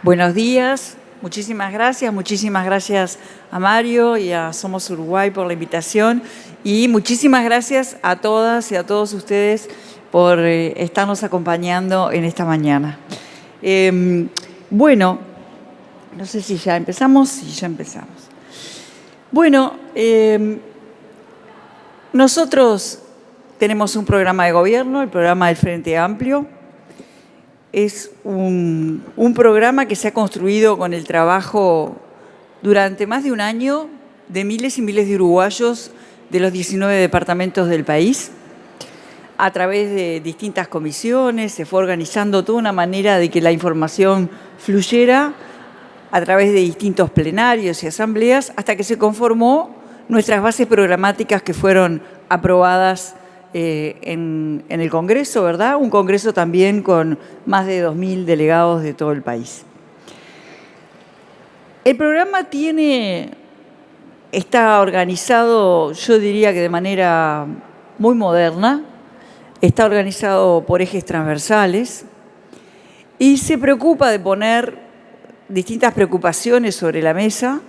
Buenos días, muchísimas gracias a Mario y a Somos Uruguay por la invitación y muchísimas gracias a todas y a todos ustedes por estarnos acompañando en esta mañana. Bueno, no sé si ya empezamos, Bueno, nosotros tenemos un programa de gobierno, el programa del Frente Amplio. Es un programa que se ha construido con el trabajo durante más de un año de miles y miles de uruguayos de los 19 departamentos del país. A través de distintas comisiones se fue organizando toda una manera de que la información fluyera a través de distintos plenarios y asambleas hasta que se conformó nuestras bases programáticas que fueron aprobadas en el Congreso, ¿verdad? Un Congreso también con más de 2.000 delegados de todo el país. El programa está organizado, yo diría que de manera muy moderna, está organizado por ejes transversales y se preocupa de poner distintas preocupaciones sobre la mesa,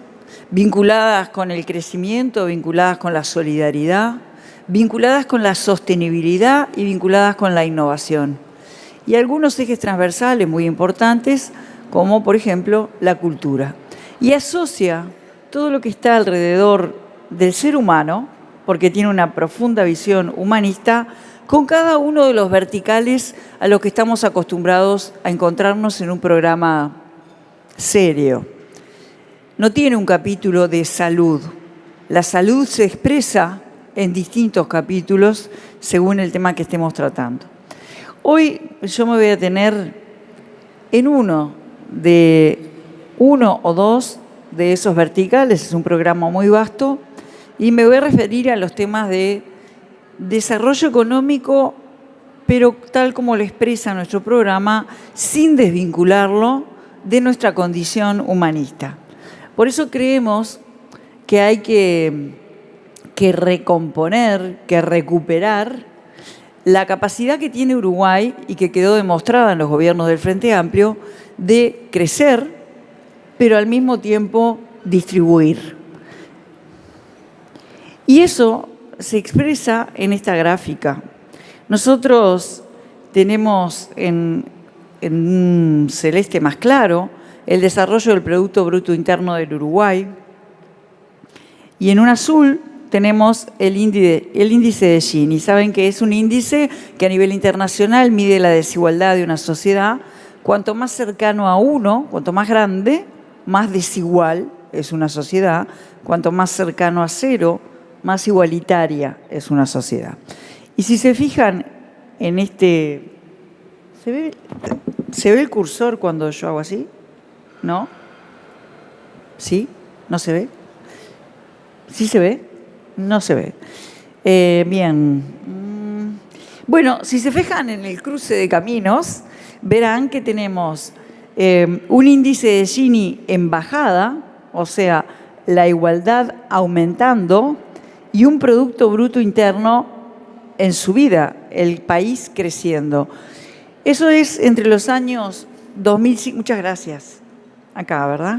vinculadas con el crecimiento, vinculadas con la solidaridad, vinculadas con la sostenibilidad y vinculadas con la innovación. Y algunos ejes transversales muy importantes, como por ejemplo la cultura. Y asocia todo lo que está alrededor del ser humano, porque tiene una profunda visión humanista, con cada uno de los verticales a los que estamos acostumbrados a encontrarnos en un programa serio. No tiene un capítulo de salud. La salud se expresa en distintos capítulos según el tema que estemos tratando. Hoy yo me voy a detener en uno o dos de esos verticales, es un programa muy vasto, y me voy a referir a los temas de desarrollo económico, pero tal como lo expresa nuestro programa, sin desvincularlo de nuestra condición humanista. Por eso creemos que hay que recomponer, que recuperar la capacidad que tiene Uruguay y que quedó demostrada en los gobiernos del Frente Amplio de crecer, pero al mismo tiempo distribuir. Y eso se expresa en esta gráfica. Nosotros tenemos en un celeste más claro el desarrollo del Producto Bruto Interno del Uruguay y en un azul tenemos el índice de Gini. Saben que es un índice que a nivel internacional mide la desigualdad de una sociedad. Cuanto más cercano a 1, cuanto más grande, más desigual es una sociedad. Cuanto más cercano a 0, más igualitaria es una sociedad. Y si se fijan en este... ¿Se ve el cursor cuando yo hago así? ¿No? ¿Sí? ¿No se ve? ¿Sí se ve? No se ve. Bien. Bueno, si se fijan en el cruce de caminos, verán que tenemos un índice de Gini en bajada, o sea, la igualdad aumentando, y un Producto Bruto Interno en subida, el país creciendo. Eso es entre los años 2005. Muchas gracias. Acá, ¿verdad?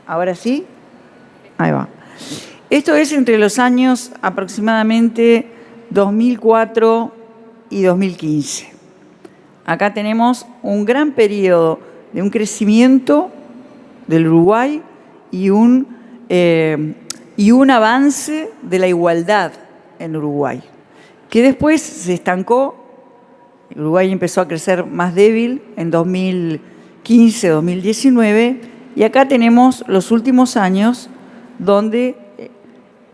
¿Ahora sí? Ahí va. Esto es entre los años aproximadamente 2004 y 2015. Acá tenemos un gran periodo de un crecimiento del Uruguay y un avance de la igualdad en Uruguay, que después se estancó. El Uruguay empezó a crecer más débil en 2015, 2019, y acá tenemos los últimos años donde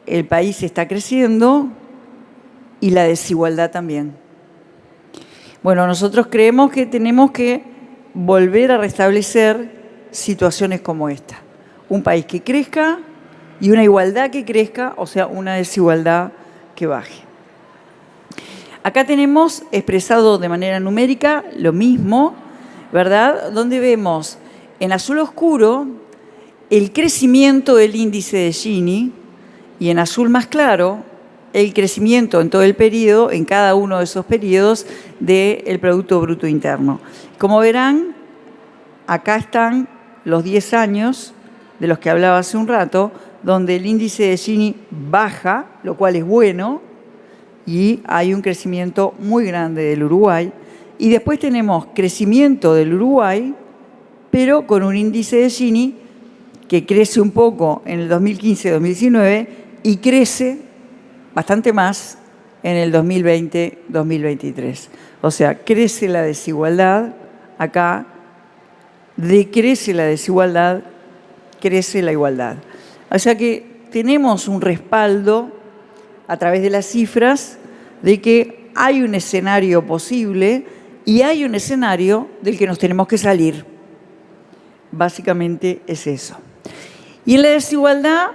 el país está creciendo y la desigualdad también. Bueno, nosotros creemos que tenemos que volver a restablecer situaciones como esta. Un país que crezca y una igualdad que crezca, o sea, una desigualdad que baje. Acá tenemos expresado de manera numérica lo mismo, ¿verdad? Donde vemos en azul oscuro el crecimiento del índice de Gini y en azul más claro el crecimiento en todo el periodo, en cada uno de esos periodos, del Producto Bruto Interno. Como verán, acá están los 10 años de los que hablaba hace un rato, donde el índice de Gini baja, lo cual es bueno, y hay un crecimiento muy grande del Uruguay. Y después tenemos crecimiento del Uruguay, pero con un índice de Gini que crece un poco en el 2015-2019 y crece bastante más en el 2020-2023. O sea, crece la desigualdad acá, decrece la desigualdad, crece la igualdad. O sea que tenemos un respaldo a través de las cifras de que hay un escenario posible y hay un escenario del que nos tenemos que salir. Básicamente es eso. Y en la desigualdad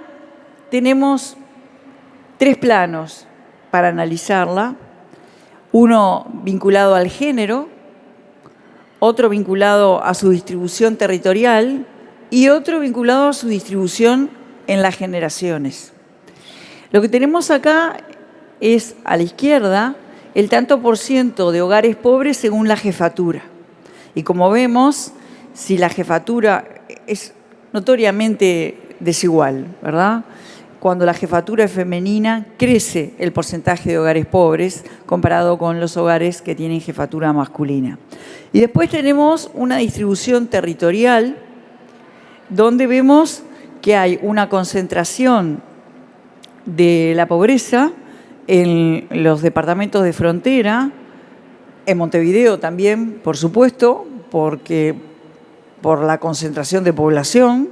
tenemos 3 planos para analizarla. Uno vinculado al género, otro vinculado a su distribución territorial y otro vinculado a su distribución en las generaciones. Lo que tenemos acá es, a la izquierda, el tanto por ciento de hogares pobres según la jefatura. Y como vemos, si la jefatura es notoriamente desigual, ¿verdad? Cuando la jefatura es femenina, crece el porcentaje de hogares pobres comparado con los hogares que tienen jefatura masculina. Y después tenemos una distribución territorial donde vemos que hay una concentración de la pobreza en los departamentos de frontera, en Montevideo también, por supuesto, porque por la concentración de población,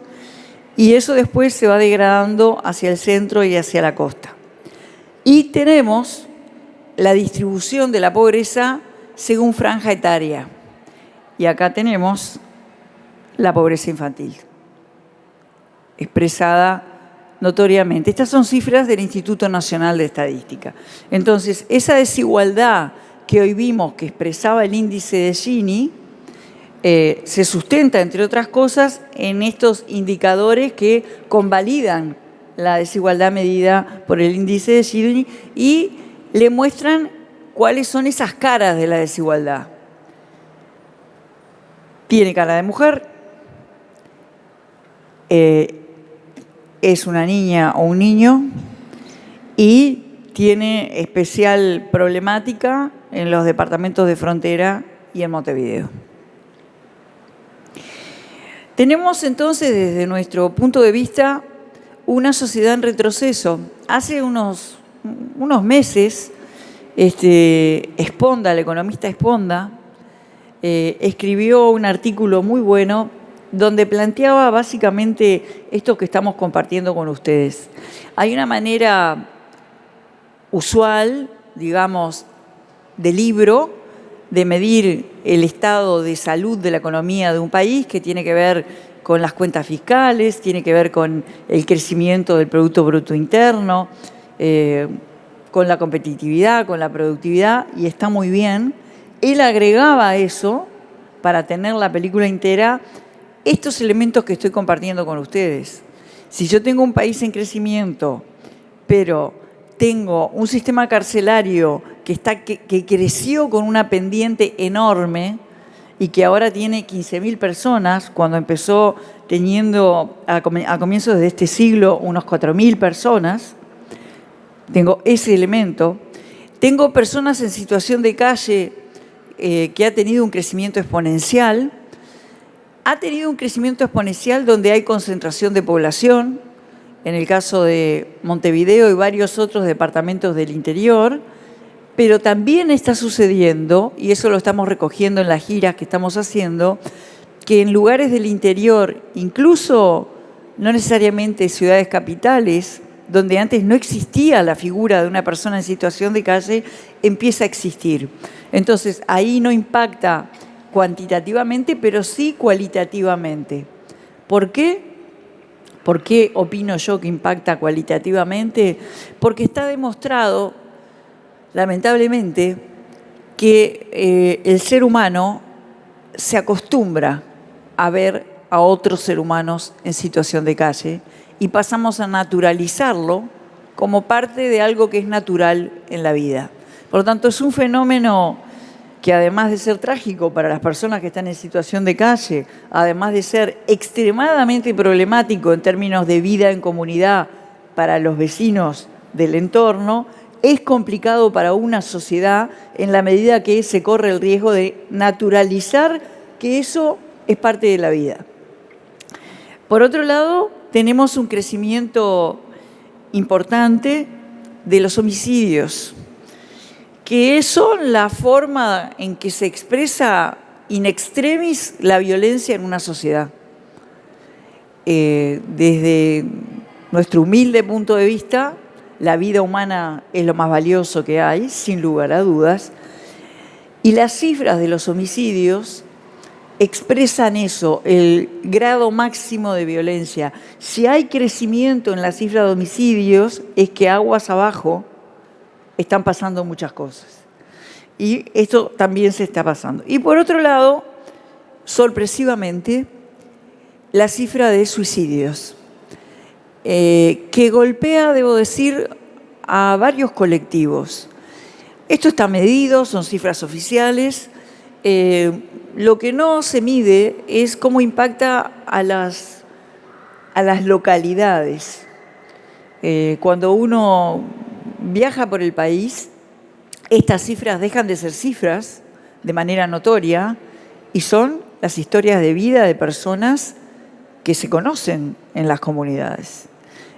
y eso después se va degradando hacia el centro y hacia la costa. Y tenemos la distribución de la pobreza según franja etaria. Y acá tenemos la pobreza infantil, expresada notoriamente. Estas son cifras del Instituto Nacional de Estadística. Entonces, esa desigualdad que hoy vimos que expresaba el índice de Gini se sustenta, entre otras cosas, en estos indicadores que convalidan la desigualdad medida por el índice de Gini y le muestran cuáles son esas caras de la desigualdad. Tiene cara de mujer, es una niña o un niño y tiene especial problemática en los departamentos de frontera y en Montevideo. Tenemos entonces, desde nuestro punto de vista, una sociedad en retroceso. Hace unos meses, Esponda, el economista Esponda, escribió un artículo muy bueno donde planteaba básicamente esto que estamos compartiendo con ustedes. Hay una manera usual, digamos, de libro, de medir el estado de salud de la economía de un país, que tiene que ver con las cuentas fiscales, tiene que ver con el crecimiento del Producto Bruto Interno, con la competitividad, con la productividad, y está muy bien. Él agregaba a eso, para tener la película entera, estos elementos que estoy compartiendo con ustedes. Si yo tengo un país en crecimiento, pero tengo un sistema carcelario que creció con una pendiente enorme y que ahora tiene 15.000 personas, cuando empezó teniendo a comienzos de este siglo unos 4.000 personas, tengo ese elemento. Tengo personas en situación de calle que ha tenido un crecimiento exponencial. Ha tenido un crecimiento exponencial donde hay concentración de población, en el caso de Montevideo y varios otros departamentos del interior, pero también está sucediendo, y eso lo estamos recogiendo en las giras que estamos haciendo, que en lugares del interior, incluso no necesariamente ciudades capitales, donde antes no existía la figura de una persona en situación de calle, empieza a existir. Entonces, ahí no impacta cuantitativamente, pero sí cualitativamente. ¿Por qué? ¿Por qué opino yo que impacta cualitativamente? Porque está demostrado, lamentablemente, que el ser humano se acostumbra a ver a otros seres humanos en situación de calle y pasamos a naturalizarlo como parte de algo que es natural en la vida. Por lo tanto, es un fenómeno que además de ser trágico para las personas que están en situación de calle, además de ser extremadamente problemático en términos de vida en comunidad para los vecinos del entorno, es complicado para una sociedad en la medida que se corre el riesgo de naturalizar que eso es parte de la vida. Por otro lado, tenemos un crecimiento importante de los homicidios, que son la forma en que se expresa in extremis la violencia en una sociedad. Desde nuestro humilde punto de vista, la vida humana es lo más valioso que hay, sin lugar a dudas, y las cifras de los homicidios expresan eso, el grado máximo de violencia. Si hay crecimiento en la cifra de homicidios, es que aguas abajo están pasando muchas cosas. Y esto también se está pasando. Y por otro lado, sorpresivamente, la cifra de suicidios, que golpea, debo decir, a varios colectivos. Esto está medido, son cifras oficiales. Lo que no se mide es cómo impacta a las localidades. Cuando uno viaja por el país, estas cifras dejan de ser cifras de manera notoria y son las historias de vida de personas que se conocen en las comunidades.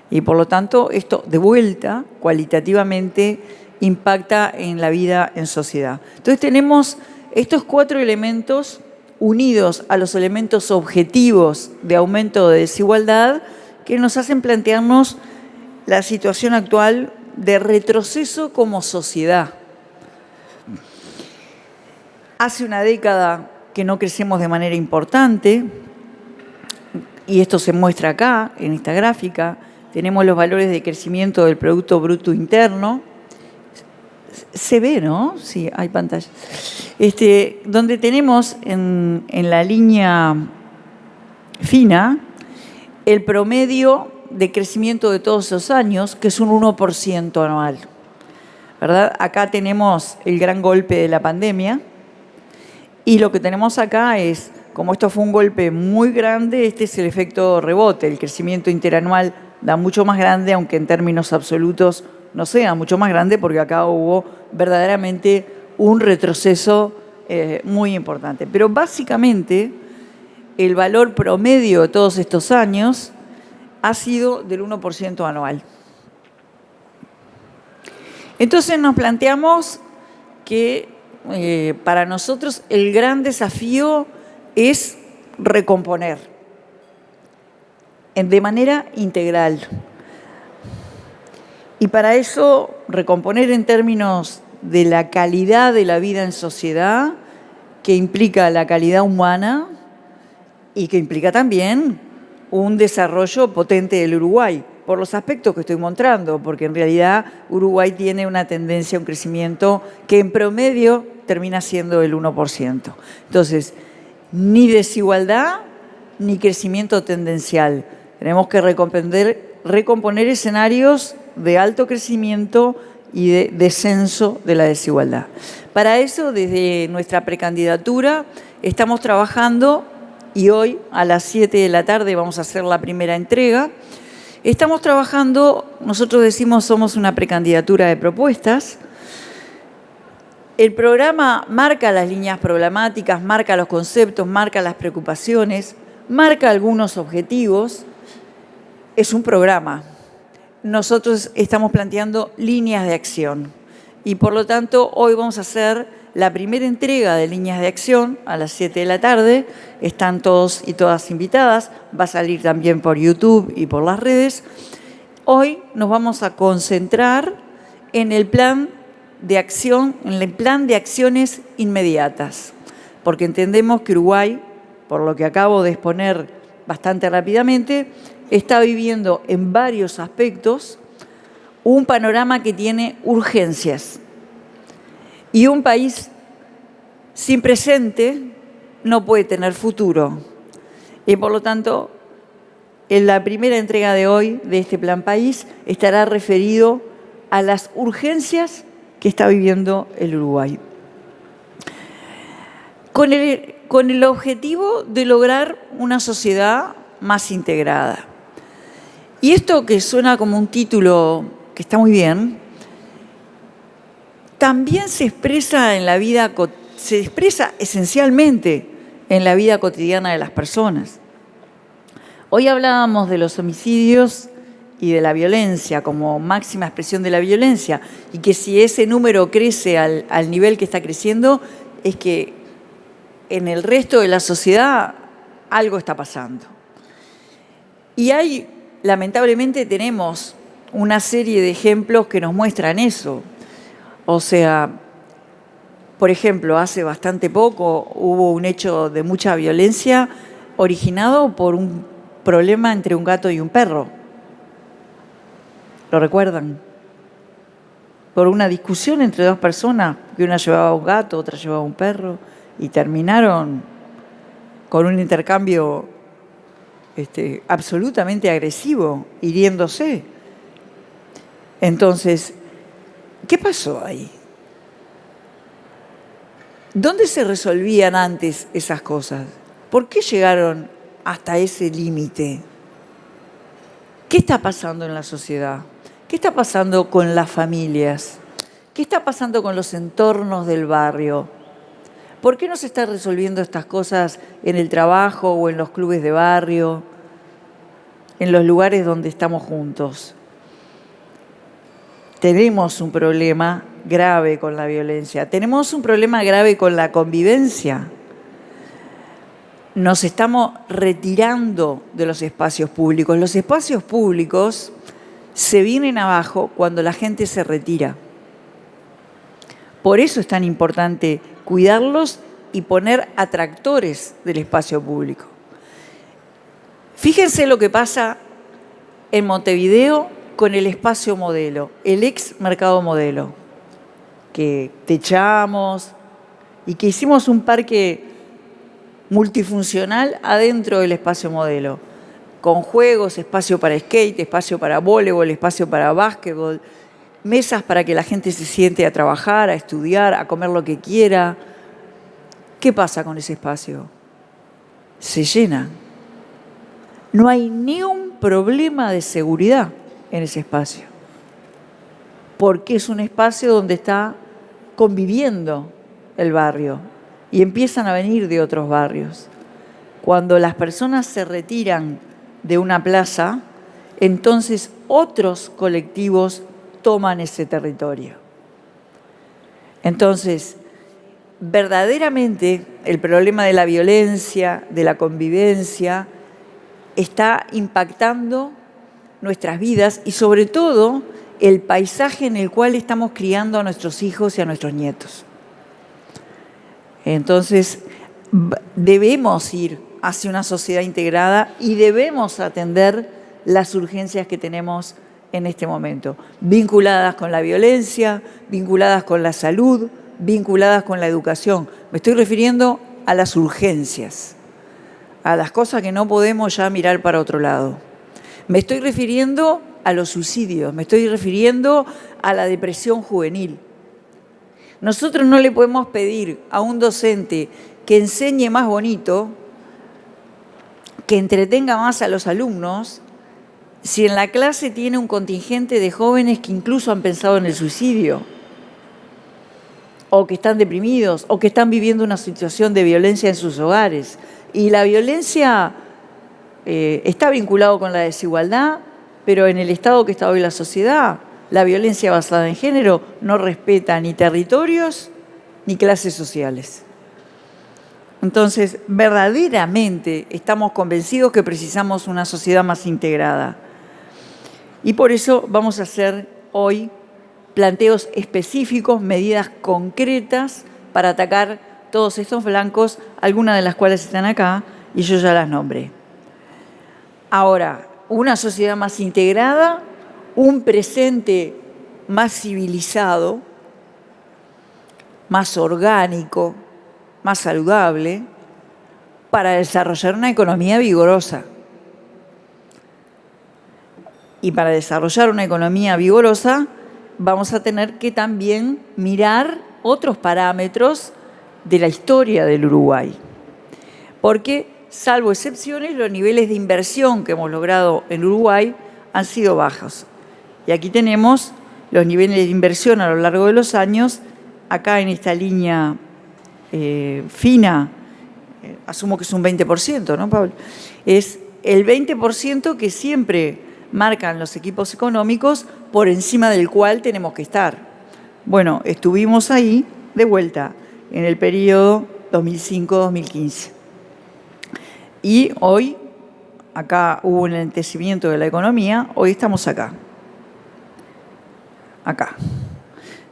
Y por lo tanto, esto de vuelta, cualitativamente, impacta en la vida en sociedad. Entonces tenemos estos 4 elementos unidos a los elementos objetivos de aumento de desigualdad que nos hacen plantearnos la situación actual de retroceso como sociedad. Hace una década que no crecemos de manera importante, y esto se muestra acá, en esta gráfica. Tenemos los valores de crecimiento del Producto Bruto Interno. Se ve, ¿no? Sí, hay pantalla. Donde tenemos en la línea fina el promedio de crecimiento de todos esos años, que es un 1% anual, ¿verdad? Acá tenemos el gran golpe de la pandemia y lo que tenemos acá es, como esto fue un golpe muy grande, este es el efecto rebote. El crecimiento interanual da mucho más grande, aunque en términos absolutos no sea mucho más grande, porque acá hubo verdaderamente un retroceso muy importante. Pero básicamente el valor promedio de todos estos años ha sido del 1% anual. Entonces nos planteamos que para nosotros el gran desafío es recomponer de manera integral. Y para eso, recomponer en términos de la calidad de la vida en sociedad, que implica la calidad humana y que implica también un desarrollo potente del Uruguay, por los aspectos que estoy mostrando, porque en realidad Uruguay tiene una tendencia a un crecimiento que en promedio termina siendo el 1%. Entonces, ni desigualdad ni crecimiento tendencial. Tenemos que recomponer escenarios de alto crecimiento y de descenso de la desigualdad. Para eso, desde nuestra precandidatura, estamos trabajando, y hoy a las 7 de la tarde vamos a hacer la primera entrega. Estamos trabajando, nosotros decimos somos una precandidatura de propuestas. El programa marca las líneas problemáticas, marca los conceptos, marca las preocupaciones, marca algunos objetivos. Es un programa. Nosotros estamos planteando líneas de acción y por lo tanto hoy vamos a hacer la primera entrega de líneas de acción a las 7 de la tarde. Están todos y todas invitadas, va a salir también por YouTube y por las redes. Hoy nos vamos a concentrar en el plan de acción, en el plan de acciones inmediatas, porque entendemos que Uruguay, por lo que acabo de exponer bastante rápidamente, está viviendo en varios aspectos un panorama que tiene urgencias. Y un país sin presente no puede tener futuro. Y por lo tanto, en la primera entrega de hoy de este Plan País estará referido a las urgencias que está viviendo el Uruguay. con el objetivo de lograr una sociedad más integrada. Y esto, que suena como un título que está muy bien, también se expresa esencialmente en la vida cotidiana de las personas. Hoy hablábamos de los homicidios y de la violencia como máxima expresión de la violencia, y que si ese número crece al nivel que está creciendo, es que en el resto de la sociedad algo está pasando. Y lamentablemente tenemos una serie de ejemplos que nos muestran eso. O sea, por ejemplo, hace bastante poco hubo un hecho de mucha violencia originado por un problema entre un gato y un perro. ¿Lo recuerdan? Por una discusión entre dos personas, que una llevaba un gato, otra llevaba un perro, y terminaron con un intercambio absolutamente agresivo, hiriéndose. Entonces, ¿qué pasó ahí? ¿Dónde se resolvían antes esas cosas? ¿Por qué llegaron hasta ese límite? ¿Qué está pasando en la sociedad? ¿Qué está pasando con las familias? ¿Qué está pasando con los entornos del barrio? ¿Por qué no se están resolviendo estas cosas en el trabajo o en los clubes de barrio, en los lugares donde estamos juntos? Tenemos un problema grave con la violencia, tenemos un problema grave con la convivencia. Nos estamos retirando de los espacios públicos. Los espacios públicos se vienen abajo cuando la gente se retira. Por eso es tan importante cuidarlos y poner atractores del espacio público. Fíjense lo que pasa en Montevideo con el espacio Modelo, el ex Mercado Modelo, que techamos y que hicimos un parque multifuncional adentro del espacio Modelo, con juegos, espacio para skate, espacio para voleibol, espacio para básquetbol, mesas para que la gente se siente a trabajar, a estudiar, a comer lo que quiera. ¿Qué pasa con ese espacio? Se llena. No hay ni un problema de seguridad en ese espacio, porque es un espacio donde está conviviendo el barrio y empiezan a venir de otros barrios. Cuando las personas se retiran de una plaza, entonces otros colectivos toman ese territorio. Entonces, verdaderamente el problema de la violencia, de la convivencia, está impactando nuestras vidas y sobre todo el paisaje en el cual estamos criando a nuestros hijos y a nuestros nietos. Entonces, debemos ir hacia una sociedad integrada y debemos atender las urgencias que tenemos en este momento, vinculadas con la violencia, vinculadas con la salud, vinculadas con la educación. Me estoy refiriendo a las urgencias, a las cosas que no podemos ya mirar para otro lado. Me estoy refiriendo a los suicidios, me estoy refiriendo a la depresión juvenil. Nosotros no le podemos pedir a un docente que enseñe más bonito, que entretenga más a los alumnos, si en la clase tiene un contingente de jóvenes que incluso han pensado en el suicidio, o que están deprimidos, o que están viviendo una situación de violencia en sus hogares. Y la violencia está vinculado con la desigualdad, pero en el estado que está hoy la sociedad, la violencia basada en género no respeta ni territorios ni clases sociales. Entonces, verdaderamente estamos convencidos que precisamos una sociedad más integrada. Y por eso vamos a hacer hoy planteos específicos, medidas concretas para atacar todos estos flancos, algunas de las cuales están acá y yo ya las nombré. Ahora, una sociedad más integrada, un presente más civilizado, más orgánico, más saludable, para desarrollar una economía vigorosa. Y para desarrollar una economía vigorosa vamos a tener que también mirar otros parámetros de la historia del Uruguay. Porque, salvo excepciones, los niveles de inversión que hemos logrado en Uruguay han sido bajos. Y aquí tenemos los niveles de inversión a lo largo de los años, acá en esta línea fina, asumo que es un 20%, ¿no, Pablo? Es el 20% que siempre marcan los equipos económicos por encima del cual tenemos que estar. Bueno, estuvimos ahí de vuelta en el periodo 2005-2015. Y hoy, acá hubo un enlentecimiento de la economía, hoy estamos acá. Acá.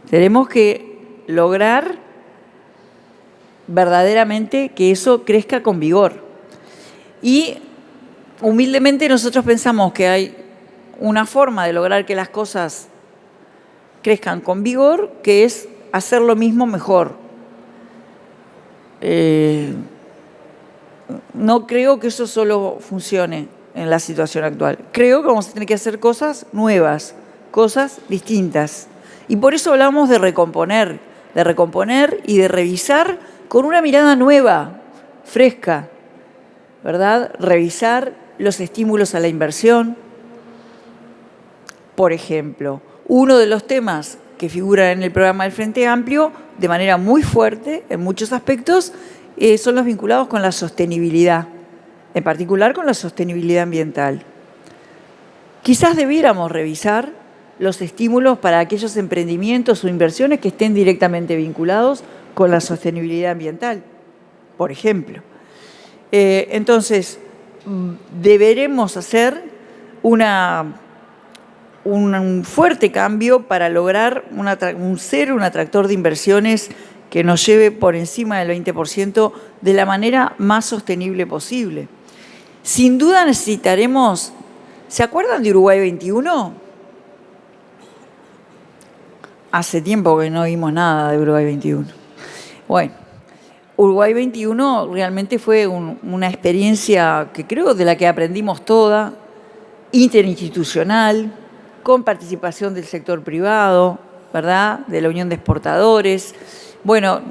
Tenemos que lograr verdaderamente que eso crezca con vigor. Y humildemente nosotros pensamos que hay una forma de lograr que las cosas crezcan con vigor, que es hacer lo mismo mejor. No creo que eso solo funcione en la situación actual. Creo que vamos a tener que hacer cosas nuevas, cosas distintas. Y por eso hablamos de recomponer y de revisar con una mirada nueva, fresca, ¿verdad? Revisar los estímulos a la inversión. Por ejemplo, uno de los temas que figura en el programa del Frente Amplio de manera muy fuerte en muchos aspectos son los vinculados con la sostenibilidad, en particular con la sostenibilidad ambiental. Quizás debiéramos revisar los estímulos para aquellos emprendimientos o inversiones que estén directamente vinculados con la sostenibilidad ambiental, por ejemplo. Entonces, deberemos hacer un fuerte cambio para lograr ser un atractor de inversiones que nos lleve por encima del 20% de la manera más sostenible posible. Sin duda necesitaremos, ¿se acuerdan de Uruguay 21? Hace tiempo que no vimos nada de Uruguay 21. Bueno, Uruguay 21 realmente fue una experiencia que creo de la que aprendimos toda, interinstitucional, con participación del sector privado, ¿verdad?, de la Unión de Exportadores. Bueno,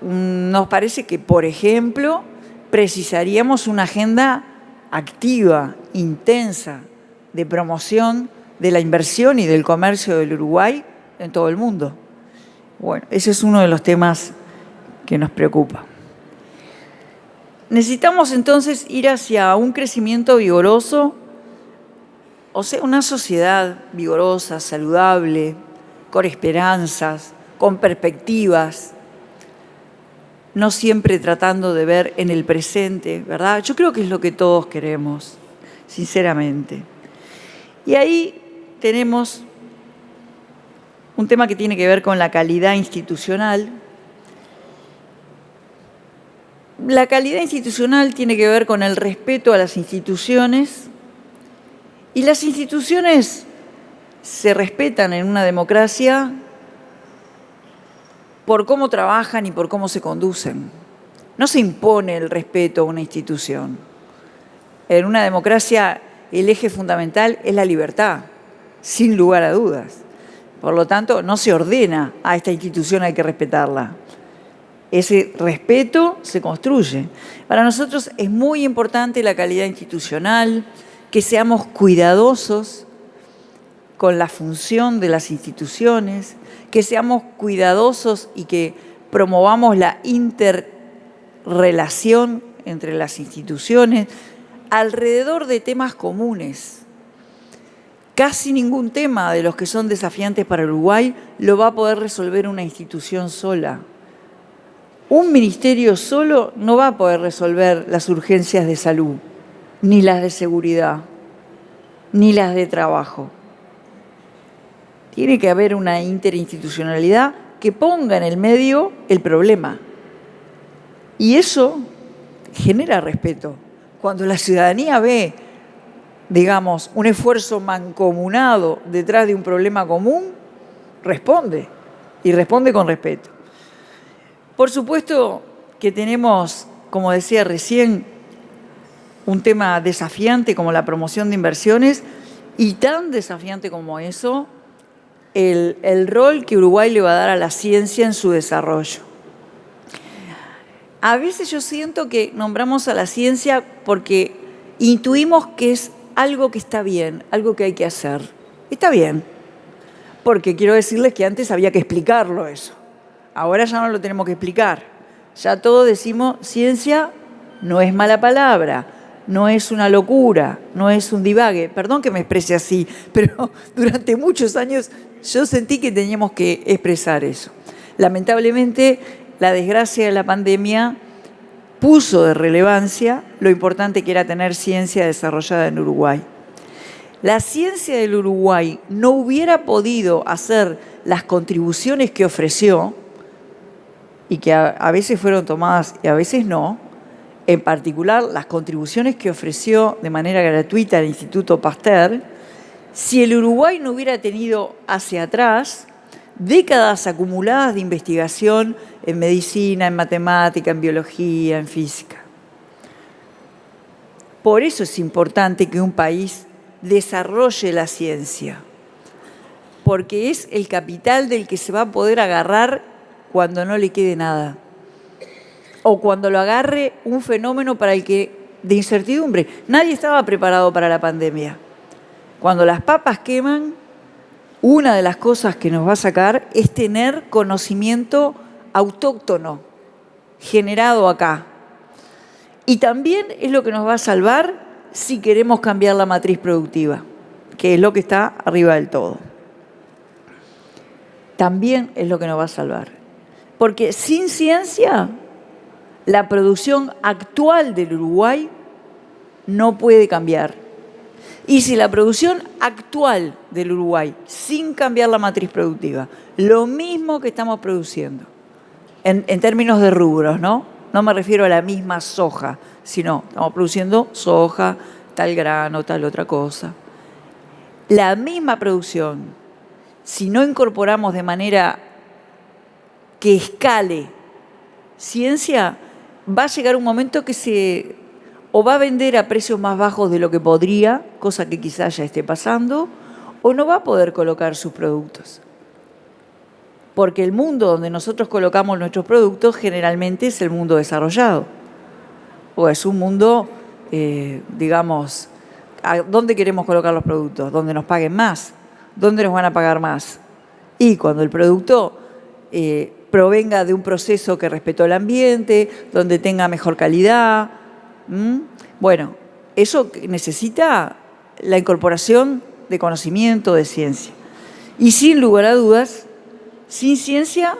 nos parece que, por ejemplo, precisaríamos una agenda activa, intensa, de promoción de la inversión y del comercio del Uruguay en todo el mundo. Bueno, ese es uno de los temas que nos preocupa. Necesitamos entonces ir hacia un crecimiento vigoroso, o sea, una sociedad vigorosa, saludable, con esperanzas, con perspectivas, no siempre tratando de ver en el presente, ¿verdad? Yo creo que es lo que todos queremos, sinceramente. Y ahí tenemos un tema que tiene que ver con la calidad institucional. La calidad institucional tiene que ver con el respeto a las instituciones, y las instituciones se respetan en una democracia por cómo trabajan y por cómo se conducen. No se impone el respeto a una institución. En una democracia el eje fundamental es la libertad, sin lugar a dudas. Por lo tanto, no se ordena a esta institución hay que respetarla. Ese respeto se construye. Para nosotros es muy importante la calidad institucional, que seamos cuidadosos con la función de las instituciones, que seamos cuidadosos y que promovamos la interrelación entre las instituciones alrededor de temas comunes. Casi ningún tema de los que son desafiantes para Uruguay lo va a poder resolver una institución sola. Un ministerio solo no va a poder resolver las urgencias de salud, ni las de seguridad, ni las de trabajo. Tiene que haber una interinstitucionalidad que ponga en el medio el problema. Y eso genera respeto. Cuando la ciudadanía ve, digamos, un esfuerzo mancomunado detrás de un problema común, responde, y responde con respeto. Por supuesto que tenemos, como decía recién, un tema desafiante como la promoción de inversiones, y tan desafiante como eso, el rol que Uruguay le va a dar a la ciencia en su desarrollo. A veces yo siento que nombramos a la ciencia porque intuimos que es algo que está bien, algo que hay que hacer. Está bien, porque quiero decirles que antes había que explicarlo eso. Ahora ya no lo tenemos que explicar. Ya todos decimos, ciencia no es mala palabra, no es una locura, no es un divague. Perdón que me exprese así, pero durante muchos años yo sentí que teníamos que expresar eso. Lamentablemente, la desgracia de la pandemia puso de relevancia lo importante que era tener ciencia desarrollada en Uruguay. La ciencia del Uruguay no hubiera podido hacer las contribuciones que ofreció, y que a veces fueron tomadas y a veces no, en particular las contribuciones que ofreció de manera gratuita el Instituto Pasteur, si el Uruguay no hubiera tenido hacia atrás décadas acumuladas de investigación en medicina, en matemática, en biología, en física. Por eso es importante que un país desarrolle la ciencia, porque es el capital del que se va a poder agarrar cuando no le quede nada, o cuando lo agarre un fenómeno para el que de incertidumbre. Nadie estaba preparado para la pandemia. Cuando las papas queman, una de las cosas que nos va a sacar es tener conocimiento autóctono, generado acá. Y también es lo que nos va a salvar si queremos cambiar la matriz productiva, que es lo que está arriba del todo. También es lo que nos va a salvar. Porque sin ciencia, la producción actual del Uruguay no puede cambiar. Y si la producción actual del Uruguay, sin cambiar la matriz productiva, lo mismo que estamos produciendo, en términos de rubros, ¿no? No me refiero a la misma soja, sino estamos produciendo soja, tal grano, tal otra cosa. La misma producción, si no incorporamos de manera que escale ciencia, va a llegar un momento que o va a vender a precios más bajos de lo que podría, cosa que quizás ya esté pasando, o no va a poder colocar sus productos. Porque el mundo donde nosotros colocamos nuestros productos generalmente es el mundo desarrollado. O es un mundo, digamos, ¿dónde queremos colocar los productos? ¿Dónde nos paguen más? ¿Dónde nos van a pagar más? Y cuando el producto provenga de un proceso que respetó el ambiente, donde tenga mejor calidad. Bueno, eso necesita la incorporación de conocimiento, de ciencia. Y sin lugar a dudas, sin ciencia,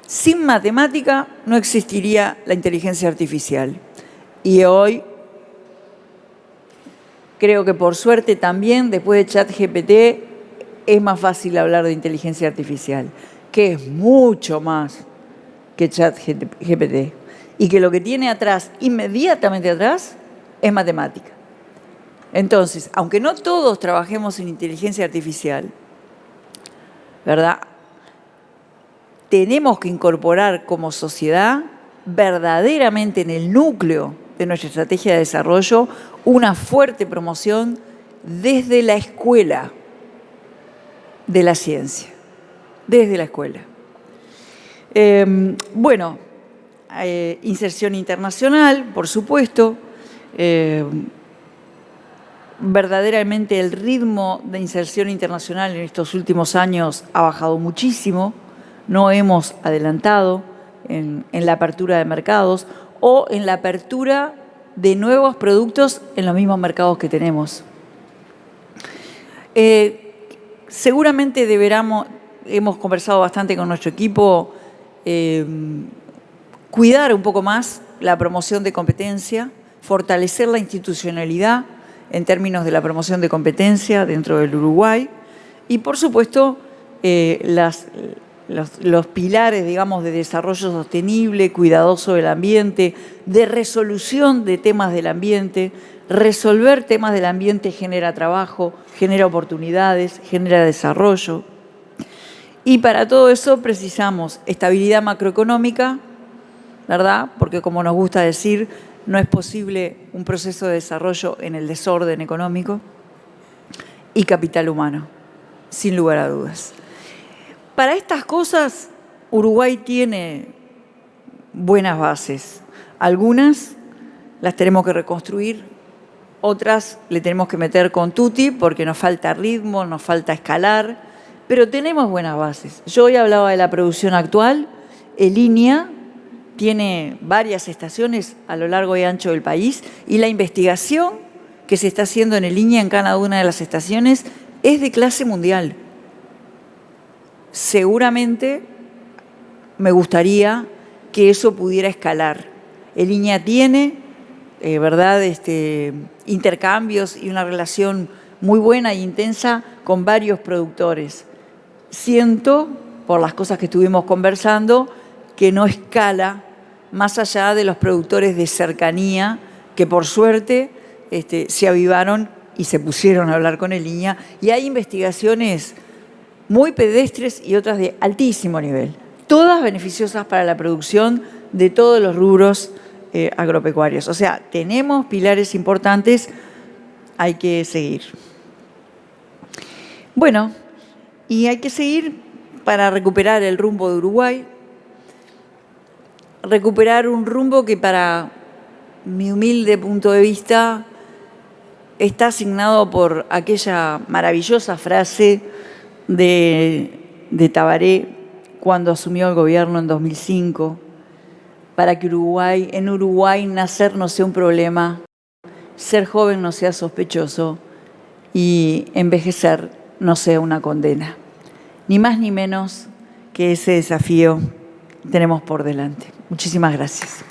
sin matemática, no existiría la inteligencia artificial. Y hoy, creo que por suerte también, después de ChatGPT, es más fácil hablar de inteligencia artificial, que es mucho más que ChatGPT. Y que lo que tiene atrás, inmediatamente atrás, es matemática. Entonces, aunque no todos trabajemos en inteligencia artificial, ¿verdad? Tenemos que incorporar como sociedad verdaderamente en el núcleo de nuestra estrategia de desarrollo una fuerte promoción desde la escuela de la ciencia, desde la escuela. Inserción internacional, por supuesto. Verdaderamente el ritmo de inserción internacional en estos últimos años ha bajado muchísimo. No hemos adelantado en la apertura de mercados o en la apertura de nuevos productos en los mismos mercados que tenemos. Seguramente hemos conversado bastante con nuestro equipo, cuidar un poco más la promoción de competencia, fortalecer la institucionalidad en términos de la promoción de competencia dentro del Uruguay y, por supuesto, los pilares, digamos, de desarrollo sostenible, cuidadoso del ambiente, de resolución de temas del ambiente. Resolver temas del ambiente genera trabajo, genera oportunidades, genera desarrollo. Y para todo eso precisamos estabilidad macroeconómica, ¿verdad? Porque, como nos gusta decir, no es posible un proceso de desarrollo en el desorden económico, y capital humano, sin lugar a dudas. Para estas cosas, Uruguay tiene buenas bases. Algunas las tenemos que reconstruir, otras le tenemos que meter con tutti porque nos falta ritmo, nos falta escalar, pero tenemos buenas bases. Yo hoy hablaba de la producción actual. El INEA tiene varias estaciones a lo largo y ancho del país y la investigación que se está haciendo en el INEA en cada una de las estaciones es de clase mundial. Seguramente me gustaría que eso pudiera escalar. El INEA tiene, ¿verdad?, intercambios y una relación muy buena e intensa con varios productores. Siento, por las cosas que estuvimos conversando, que no escala más allá de los productores de cercanía que por suerte se avivaron y se pusieron a hablar con el INEA. Y hay investigaciones muy pedestres y otras de altísimo nivel, todas beneficiosas para la producción de todos los rubros agropecuarios. O sea, tenemos pilares importantes, hay que seguir. Bueno, y hay que seguir para recuperar el rumbo de Uruguay, recuperar un rumbo que para mi humilde punto de vista está asignado por aquella maravillosa frase de Tabaré cuando asumió el gobierno en 2005, para que en Uruguay nacer no sea un problema, ser joven no sea sospechoso y envejecer no sea una condena. Ni más ni menos que ese desafío tenemos por delante. Muchísimas gracias.